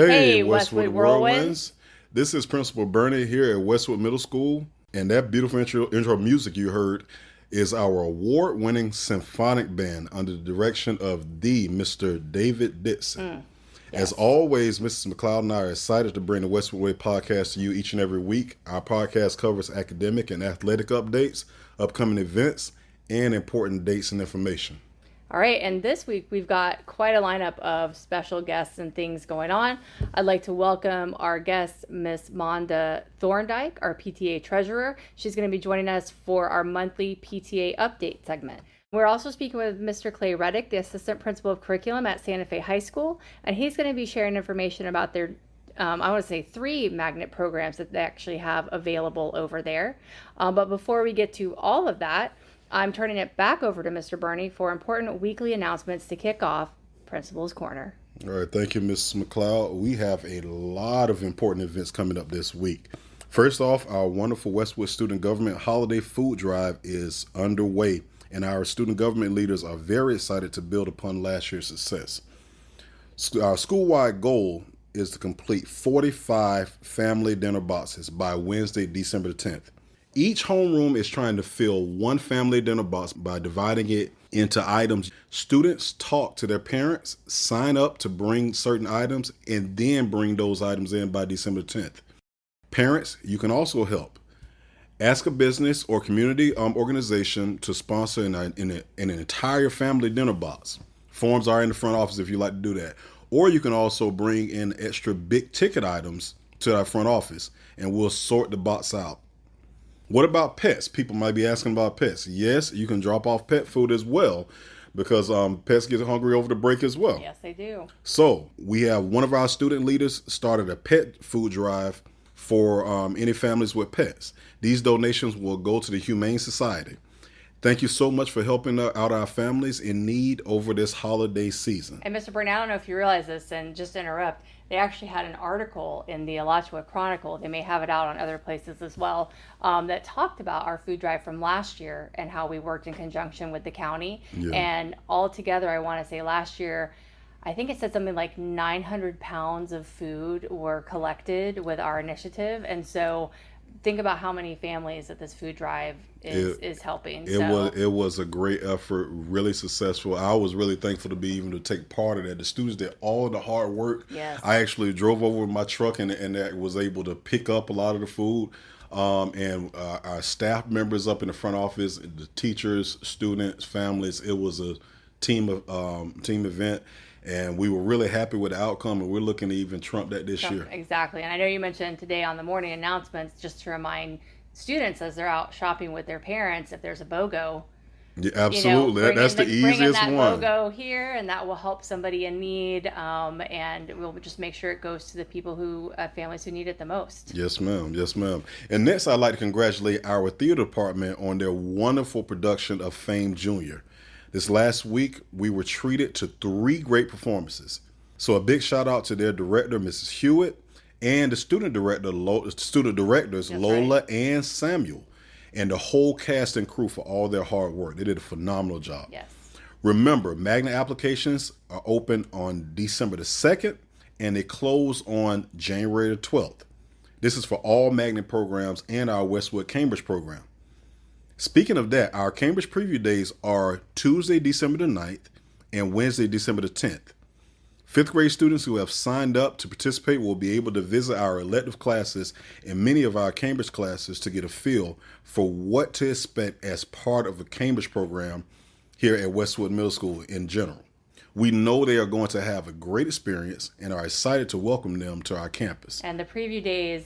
Hey, Hey, Westwood Westwood Whirlwinds. Whirlwinds. This is Principal Bernie here at Westwood Middle School. And that beautiful intro music you heard is our award winning symphonic band under the direction of the Mr. David Dixon. As Yes. always, Mrs. McLeod and I are excited to bring the Westwood Way podcast to you each and every week. Our podcast covers academic and athletic updates, upcoming events, and important dates and information. All right, and this week we've got quite a lineup of special guests and things going on. I'd like to welcome our guest, Miss Monda Thorndike, our PTA treasurer. She's going to be joining us for our monthly PTA update segment. We're also speaking with Mr. Clay Reddick, the assistant principal of curriculum at Santa Fe High School, and he's going to be sharing information about their I want to say 3 magnet programs that they actually have available over there. But before we get to all of that, I'm turning it back over to Mr. Bernie for important weekly announcements to kick off Principal's Corner. All right, thank you, Mrs. McLeod. We have a lot of important events coming up this week. First off, our wonderful Westwood Student Government Holiday Food Drive is underway, and our student government leaders are very excited to build upon last year's success. Our school-wide goal is to complete 45 family dinner boxes by Wednesday, December the 10th. Each homeroom is trying to fill one family dinner box by dividing it into items. Students talk to their parents, sign up to bring certain items, and then bring those items in by December 10th. Parents, you can also help. Ask a business or community organization to sponsor an entire family dinner box. Forms are in the front office if you'd like to do that. Or you can also bring in extra big ticket items to our front office, and we'll sort the box out. What about pets? People might be asking about pets. Yes, you can drop off pet food as well because pets get hungry over the break as well. Yes, they do. So we have one of our student leaders started a pet food drive for any families with pets. These donations will go to the Humane Society. Thank you so much for helping out our families in need over this holiday season. And Mr. Bernie, I don't know if you realize this, and just to interrupt, they actually had an article in the Alachua Chronicle, they may have it out on other places as well, that talked about our food drive from last year and how we worked in conjunction with the county. Yeah. And altogether, I want to say last year, I think it said something like 900 pounds of food were collected with our initiative. And so think about how many families that this food drive is helping. It was a great effort, really successful. I was really thankful to be even to take part of that. The students did all the hard work. Yes. I actually drove over with my truck and that was able to pick up a lot of the food. And our staff members up in the front office, the teachers, students, families. It was a team event. And we were really happy with the outcome, and we're looking to even trump that this year. Exactly. And I know you mentioned today on the morning announcements, just to remind students as they're out shopping with their parents, if there's a BOGO. Yeah, absolutely. That's the easiest bring in that one. BOGO here, and that will help somebody in need. And we'll just make sure it goes to the people families who need it the most. Yes, ma'am. Yes, ma'am. And next, I'd like to congratulate our theater department on their wonderful production of Fame Junior. This last week, we were treated to 3 great performances. So a big shout out to their director, Mrs. Hewitt, and the student directors, That's Lola right. and Samuel, and the whole cast and crew for all their hard work. They did a phenomenal job. Yes. Remember, magnet applications are open on December the 2nd, and they close on January the 12th. This is for all magnet programs and our Westwood Cambridge program. Speaking of that, our Cambridge preview days are Tuesday, December the 9th and Wednesday, December the 10th. 5th grade students who have signed up to participate will be able to visit our elective classes and many of our Cambridge classes to get a feel for what to expect as part of a Cambridge program here at Westwood Middle School in general. We know they are going to have a great experience and are excited to welcome them to our campus. And the preview days,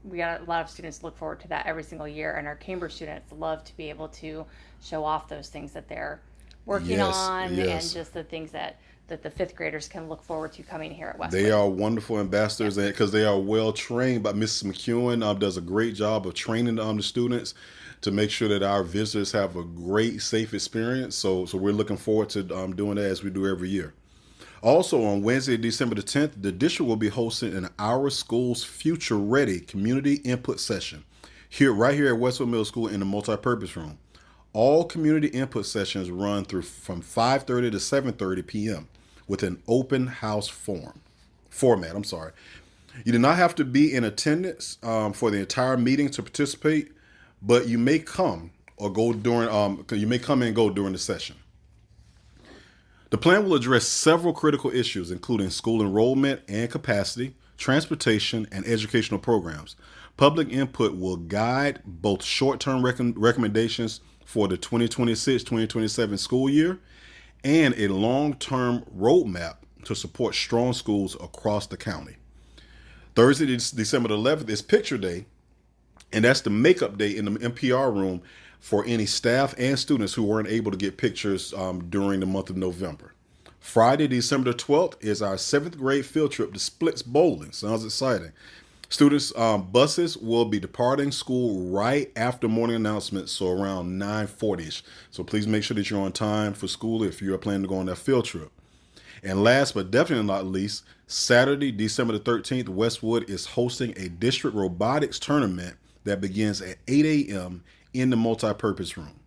we got a lot of students look forward to that every single year, and our Cambridge students love to be able to show off those things that they're working on, and just the things that the 5th graders can look forward to coming here at Westwood. They are wonderful ambassadors because they are well trained by Mrs. McEwen. Does a great job of training the students to make sure that our visitors have a great, safe experience. So we're looking forward to doing that as we do every year. Also, on Wednesday, December the 10th, the district will be hosting an Our School's Future Ready community input session right here at Westwood Middle School in the multipurpose room. All community input sessions run through from 5:30 to 7:30 p.m. with an open house format. You do not have to be in attendance for the entire meeting to participate, but you may come or go during. You may come and go during the session. The plan will address several critical issues, including school enrollment and capacity, transportation, and educational programs. Public input will guide both short-term recommendations for the 2026-2027 school year and a long-term roadmap to support strong schools across the county. Thursday, December the 11th is Picture Day, and that's the makeup day in the NPR room for any staff and students who weren't able to get pictures during the month of November. Friday, December the 12th is our 7th grade field trip to Splits Bowling. Sounds exciting. Students' buses will be departing school right after morning announcements, so around 9:40ish. So please make sure that you're on time for school if you are planning to go on that field trip. And last but definitely not least, Saturday, December the 13th, Westwood is hosting a district robotics tournament that begins at 8 a.m. in the multi-purpose room.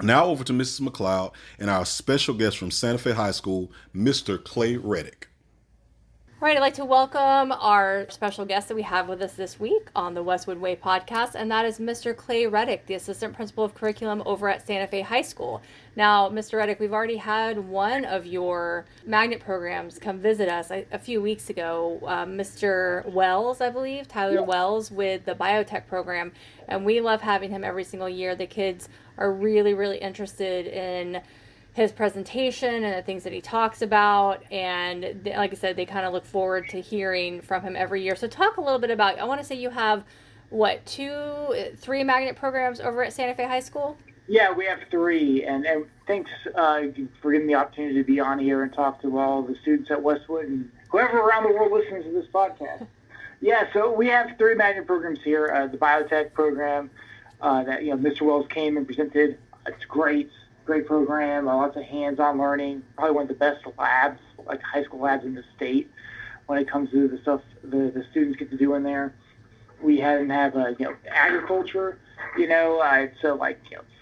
Now over to Mrs. McLeod and our special guest from Santa Fe High School, Mr. Clay Reddick. All right, I'd like to welcome our special guest that we have with us this week on the Westwood Way podcast, and that is Mr. Clay Reddick, the Assistant Principal of Curriculum over at Santa Fe High School. Now, Mr. Reddick, we've already had one of your magnet programs come visit us a few weeks ago, Mr. Wells, I believe, Tyler Wells with the biotech program, and we love having him every single year. The kids are really, really interested in his presentation and the things that he talks about, and like I said, they kind of look forward to hearing from him every year. So talk a little bit about, I want to say you have what, 3 magnet programs over at Santa Fe High School? Yeah, we have 3, and thanks for giving the opportunity to be on here and talk to all the students at Westwood and whoever around the world listens to this podcast. Yeah, so we have 3 magnet programs here. The biotech program that Mr. Wells came and presented. It's great program, lots of hands-on learning, probably one of the best labs, like high school labs in the state when it comes to the stuff the students get to do in there. We have agriculture, so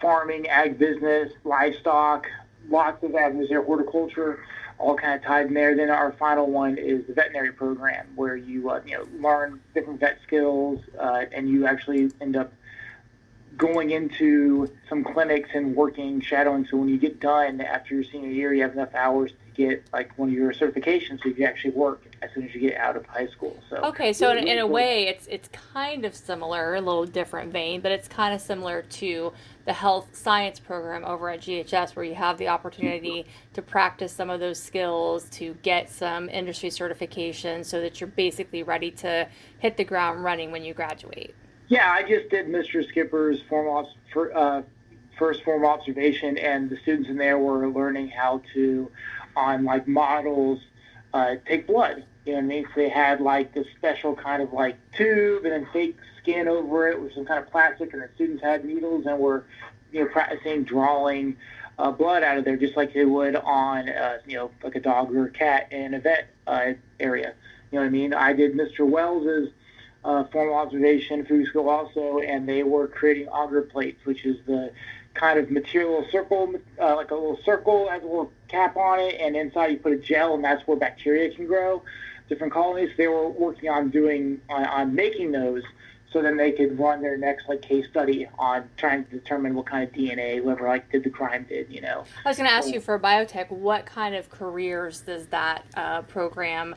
farming, ag business, livestock, lots of avenues there, horticulture, all kind of tied in there. Then our final one is the veterinary program where you learn different vet skills and you actually end up going into some clinics and shadowing. So when you get done after your senior year, you have enough hours to get like one of your certifications so you can actually work as soon as you get out of high school. So okay, so in a way, it's kind of similar, a little different vein, but it's kind of similar to the health science program over at GHS, where you have the opportunity to practice some of those skills, to get some industry certification so that you're basically ready to hit the ground running when you graduate. Yeah, I just did Mr. Skipper's first formal observation, and the students in there were learning how to, on like models, take blood. You know what I mean? So they had like this special kind of like tube and then fake skin over it with some kind of plastic, and the students had needles and were, practicing drawing blood out of there just like they would on, like a dog or a cat in a vet area. You know what I mean? I did Mr. Wells's formal observation a few weeks ago also, and they were creating auger plates, which is the kind of material circle, like a little circle, has a little cap on it, and inside you put a gel, and that's where bacteria can grow, different colonies. They were working on making those, so then they could run their next case study on trying to determine what kind of DNA whoever did the crime did. I was going to ask you, for biotech, what kind of careers does that program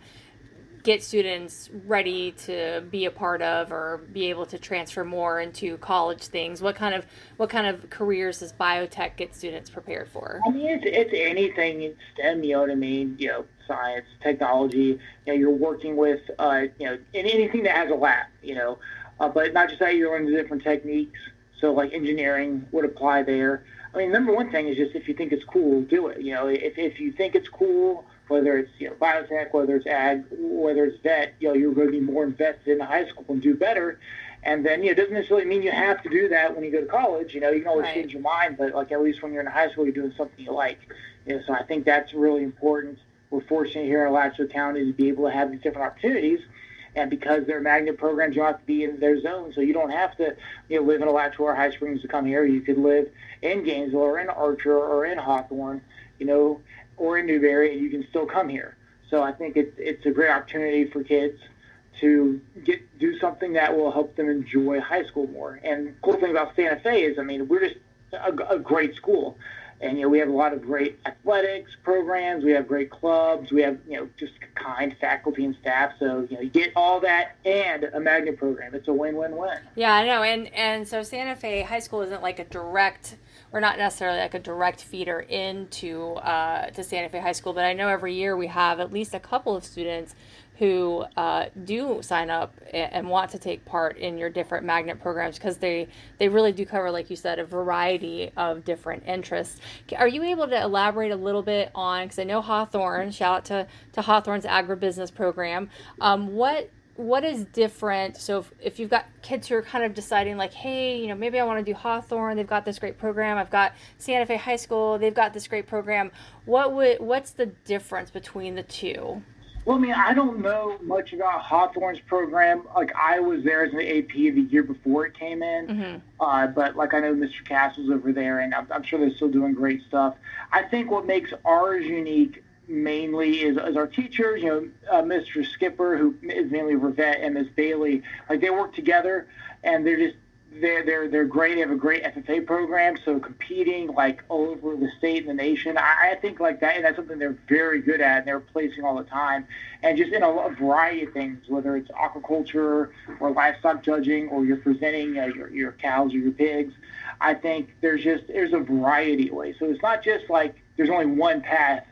get students ready to be a part of, or be able to transfer more into college things? What kind of careers does biotech get students prepared for? I mean, it's anything in STEM, you know what I mean? Science, technology. You're working with anything that has a lab. But not just that, you're learning the different techniques. So engineering would apply there. I mean, number one thing is just if you think it's cool, do it. If you think it's cool, whether it's biotech, whether it's ag, whether it's vet, you're going to be more invested in high school and do better. And then it doesn't necessarily mean you have to do that when you go to college. You can always change your mind, but at least when you're in high school, you're doing something you like. So I think that's really important. We're fortunate here in Alachua County to be able to have these different opportunities. And because they're magnet programs, you don't have to be in their zone. So you don't have to live in Alachua or High Springs to come here. You could live in Gainesville or in Archer or in Hawthorne, or in Newberry, and you can still come here. So I think it's a great opportunity for kids to do something that will help them enjoy high school more. And the cool thing about Santa Fe is, I mean, we're just a great school. And, we have a lot of great athletics programs. We have great clubs. We have, just kind faculty and staff. So, you get all that and a magnet program. It's a win-win-win. Yeah, I know. And so Santa Fe High School isn't like a direct, or not necessarily like a direct feeder into to Santa Fe High School. But I know every year we have at least a couple of students who do sign up and want to take part in your different magnet programs, because they really do cover, like you said, a variety of different interests. Are you able to elaborate a little bit on, because I know Hawthorne, shout out to Hawthorne's agribusiness program, what is different? So if you've got kids who are kind of deciding like, hey, maybe I want to do Hawthorne, they've got this great program. I've got Santa Fe High School, they've got this great program. What's the difference between the two? Well, I mean, I don't know much about Hawthorne's program. Like, I was there as an AP the year before it came in. But, like, I know Mr. Castle's over there, and I'm sure they're still doing great stuff. I think what makes ours unique mainly is our teachers, Mr. Skipper, who is mainly Rivette, and Ms. Bailey. Like, they work together, and they're great. They have a great FFA program, so competing like all over the state and the nation. I think like that, and that's something they're very good at, and they're placing all the time. And just in a variety of things, whether it's aquaculture or livestock judging, or you're presenting your cows or your pigs, I think there's a variety of ways. So it's not just like there's only one path.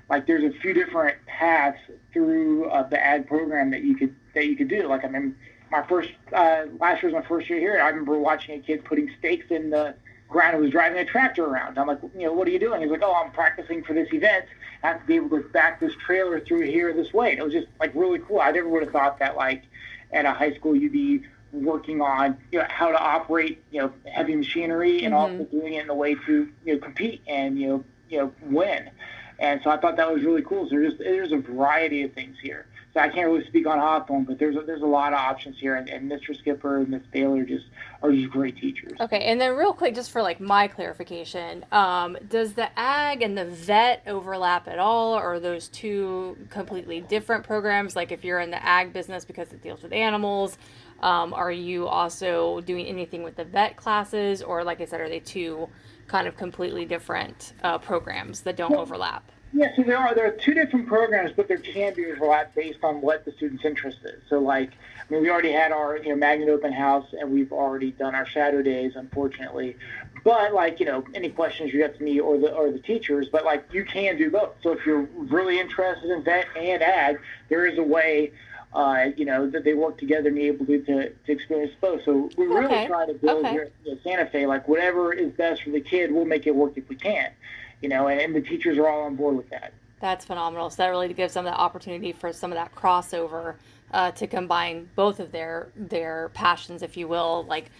Like, there's a few different paths through the ag program that you could do. Like, I mean, last year was my first year here. I remember watching a kid putting stakes in the ground and was driving a tractor around. I'm like, what are you doing? He's like, I'm practicing for this event. I have to be able to back this trailer through here this way. And it was just like really cool. I never would have thought that like at a high school you'd be working on how to operate heavy machinery and also doing it in a way to compete and win. And so I thought that was really cool. So there's a variety of things here. So I can't really speak on Hawthorne, but there's a lot of options here, and Mr. Skipper and Miss Baylor are just great teachers. Okay, and then real quick, just for like my clarification, does the ag and the vet overlap at all, or are those two completely different programs? Like if you're in the ag business because it deals with animals, are you also doing anything with the vet classes, or like I said, are they two kind of completely different programs that don't overlap? Yeah, so there are two different programs, but there can be overlap based on what the student's interest is. So, like, I mean, we already had our Magnet Open House, and we've already done our shadow days, unfortunately. But like, any questions you have to me or the teachers, but like you can do both. So if you're really interested in vet and ag, there is a way. That they work together and be able to experience both. So we really try to build here at Santa Fe, like whatever is best for the kid, we'll make it work if we can, and the teachers are all on board with that. That's phenomenal. So that really gives them the opportunity for some of that crossover to combine both of their passions, if you will, like,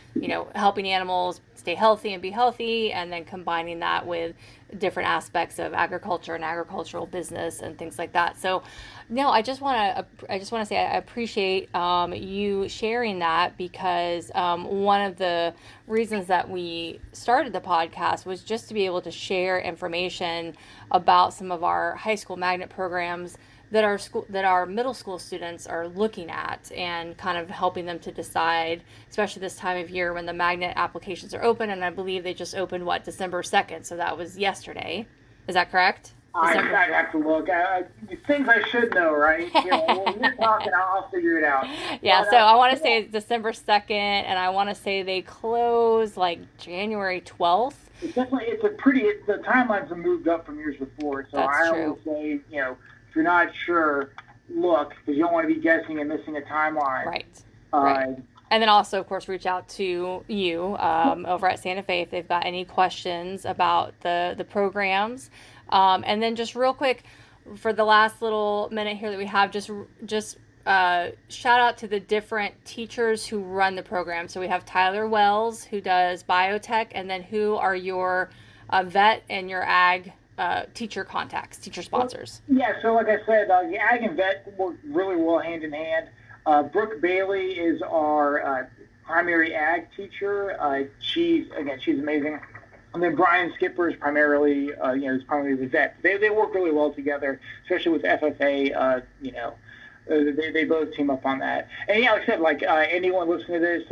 helping animals stay healthy and be healthy, and then combining that with different aspects of agriculture and agricultural business and things like that. So, no, I just want to say I appreciate you sharing that, because one of the reasons that we started the podcast was just to be able to share information about some of our high school magnet programs that our middle school students are looking at, and kind of helping them to decide, especially this time of year when the magnet applications are open. And I believe they just opened December 2nd, so that was yesterday. Is that correct? I have to look. Things I should know, right? When you're talking, I'll figure it out. Yeah, so I want to say it's December 2nd, and I want to say they close like January 12th. It's definitely, the timelines have moved up from years before. So That's true. Always say, if you're not sure, look, because you don't want to be guessing and missing a timeline. Right. Right. And then also, of course, reach out to you over at Santa Fe if they've got any questions about the programs. And then just real quick, for the last little minute here that we have, just shout out to the different teachers who run the program. So we have Tyler Wells, who does biotech, and then who are your vet and your ag teacher contacts, teacher sponsors? Yeah, so like I said, the ag and vet work really well hand in hand. Brooke Bailey is our primary ag teacher. She's amazing. And then Brian Skipper is primarily, is primarily the vet. They work really well together, especially with FFA. They both team up on that. And yeah, like I said, anyone listening to this,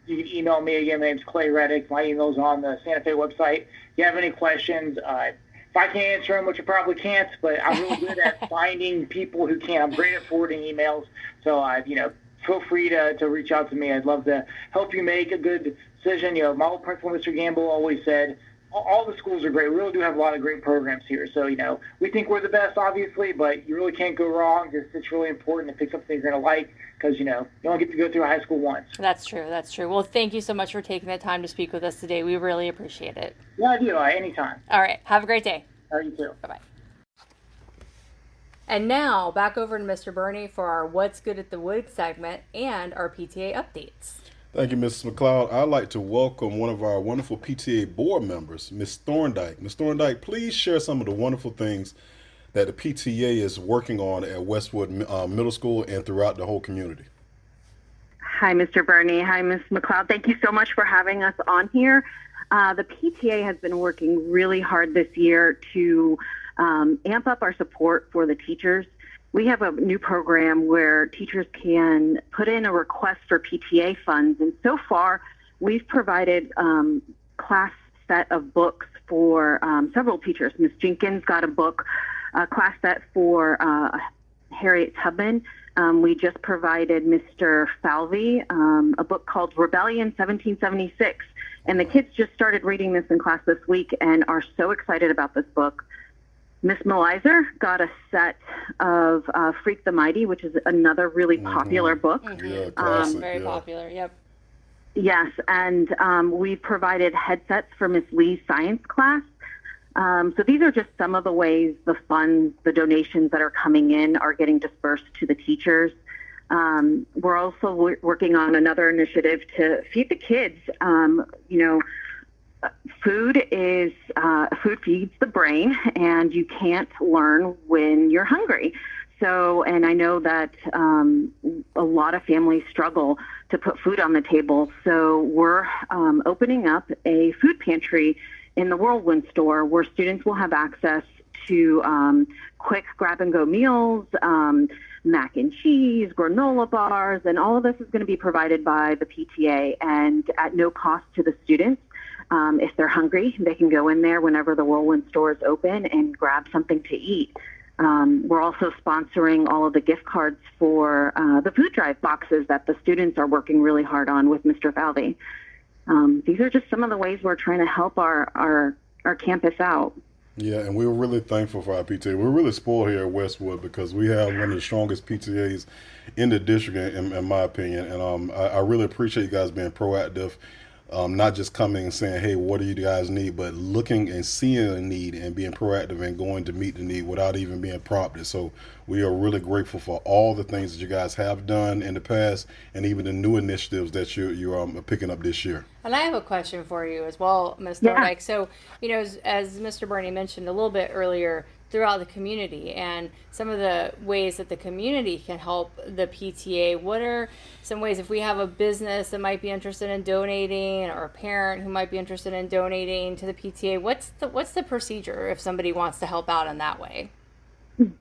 you can email me again. My name's Clay Reddick. My email's on the Santa Fe website. If you have any questions, if I can't answer them, which I probably can't, but I'm really good at finding people who can. I'm great at forwarding emails. So, feel free to reach out to me. I'd love to help you make a good decision. My old principal, Mr. Gamble, always said, all the schools are great. We really do have a lot of great programs here. So, we think we're the best, obviously, but you really can't go wrong. It's really important to pick something you're going to like because, you only get to go through high school once. That's true. That's true. Well, thank you so much for taking the time to speak with us today. We really appreciate it. Yeah, I do. Anytime. All right. Have a great day. All right, you too. Bye-bye. And now, back over to Mr. Burney for our What's Good at the Wood segment and our PTA updates. Thank you, Mrs. McLeod. I'd like to welcome one of our wonderful PTA board members, Ms. Thorndike. Ms. Thorndike, please share some of the wonderful things that the PTA is working on at Westwood Middle School and throughout the whole community. Hi, Mr. Burney. Hi, Ms. McLeod. Thank you so much for having us on here. The PTA has been working really hard this year to amp up our support for the teachers. We have a new program where teachers can put in a request for PTA funds. And so far, we've provided class set of books for several teachers. Ms. Jenkins got a book, class set for Harriet Tubman. We just provided Mr. Falvey a book called Rebellion 1776. And the kids just started reading this in class this week and are so excited about this book. Miss Melizer got a set of Freak the Mighty, which is another really popular book. Yeah, classic, Very popular, yep. Yes, and we provided headsets for Miss Lee's science class. So these are just some of the ways the funds, the donations that are coming in are getting dispersed to the teachers. We're also working on another initiative to feed the kids. Food feeds the brain, and you can't learn when you're hungry. So, and I know that a lot of families struggle to put food on the table. So we're opening up a food pantry in the Whirlwind store where students will have access to quick grab-and-go meals, mac and cheese, granola bars, and all of this is going to be provided by the PTA and at no cost to the students. If they're hungry, they can go in there whenever the Whirlwind store is open and grab something to eat. We're also sponsoring all of the gift cards for the food drive boxes that the students are working really hard on with Mr. Falvey. These are just some of the ways we're trying to help our campus out. Yeah, and we're really thankful for our PTA. We're really spoiled here at Westwood because we have one of the strongest PTAs in the district, in my opinion. And I really appreciate you guys being proactive. Not just coming and saying, hey, what do you guys need, but looking and seeing a need and being proactive and going to meet the need without even being prompted. So we are really grateful for all the things that you guys have done in the past and even the new initiatives that you're picking up this year. And I have a question for you as well, Ms. Thorndike. So, as Mr. Burney mentioned a little bit earlier, throughout the community and some of the ways that the community can help the PTA. What are some ways, if we have a business that might be interested in donating or a parent who might be interested in donating to the PTA, what's the procedure if somebody wants to help out in that way?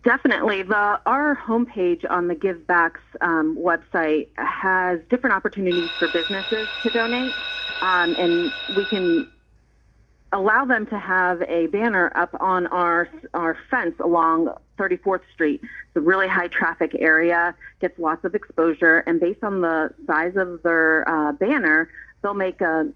Definitely. Our homepage on the Give Backs website has different opportunities for businesses to donate, and we can allow them to have a banner up on our fence along 34th Street. It's a really high traffic area, gets lots of exposure, and based on the size of their banner, they'll make a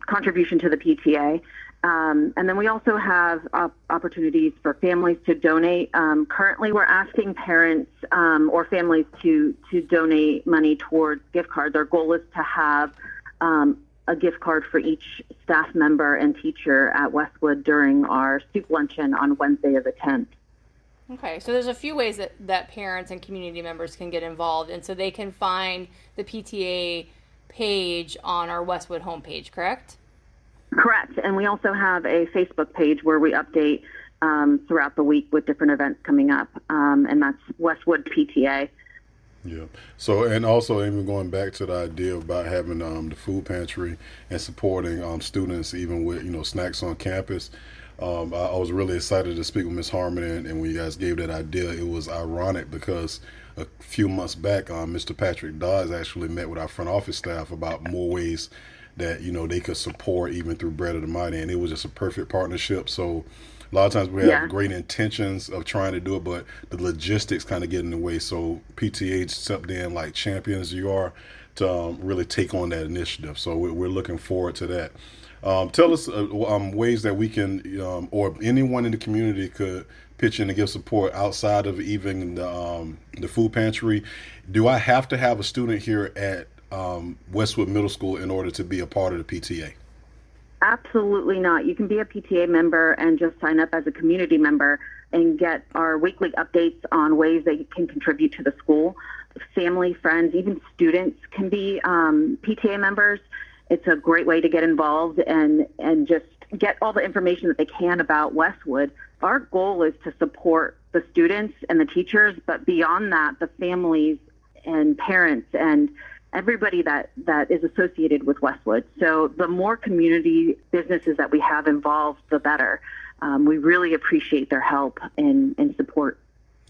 contribution to the PTA. And then we also have opportunities for families to donate. Currently, we're asking parents or families to donate money towards gift cards. Our goal is to have a gift card for each staff member and teacher at Westwood during our soup luncheon on Wednesday of the 10th. Okay, so there's a few ways that parents and community members can get involved, and so they can find the PTA page on our Westwood homepage, correct? Correct, and we also have a Facebook page where we update throughout the week with different events coming up, and that's Westwood PTA. Yeah. So, and also even going back to the idea about having the food pantry and supporting students even with snacks on campus. I was really excited to speak with Miss Harmon, and when you guys gave that idea, it was ironic because a few months back, Mr. Patrick Dodds actually met with our front office staff about more ways that they could support even through Bread of the Mighty, and it was just a perfect partnership. So a lot of times we have great intentions of trying to do it, but the logistics kind of get in the way. So PTA stepped in like champions you are to really take on that initiative. So we're looking forward to that. Tell us ways that we can, or anyone in the community could pitch in and give support outside of even the food pantry. Do I have to have a student here at Westwood Middle School in order to be a part of the PTA? Absolutely not. You can be a PTA member and just sign up as a community member and get our weekly updates on ways that you can contribute to the school. Family, friends, even students can be PTA members. It's a great way to get involved and just get all the information that they can about Westwood. Our goal is to support the students and the teachers, but beyond that, the families and parents and everybody that is associated with Westwood. So the more community businesses that we have involved, the better. We really appreciate their help and support.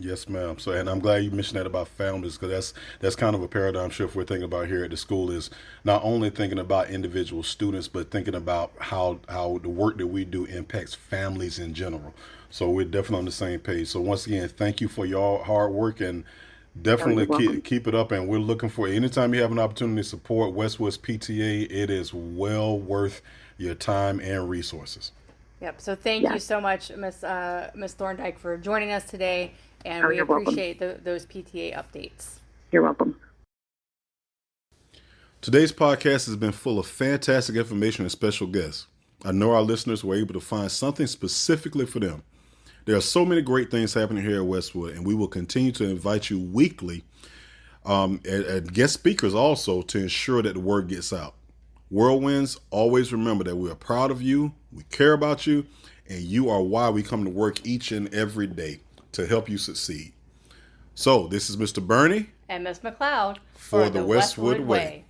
Yes, ma'am. So, and I'm glad you mentioned that about families, because that's kind of a paradigm shift we're thinking about here at the school, is not only thinking about individual students, but thinking about how the work that we do impacts families in general. So we're definitely on the same page. So once again, thank you for your hard work, and definitely keep it up. And we're looking for, anytime you have an opportunity to support Westwood's PTA, it is well worth your time and resources. Yep. So thank you so much, Miss Thorndike, for joining us today, and we appreciate those PTA updates. You're welcome. Today's podcast has been full of fantastic information and special guests. I know our listeners were able to find something specifically for them. There are so many great things happening here at Westwood, and we will continue to invite you weekly and guest speakers also to ensure that the word gets out. Whirlwinds, always remember that we are proud of you, we care about you, and you are why we come to work each and every day to help you succeed. So this is Mr. Bernie and Miss McLeod for the Westwood Way.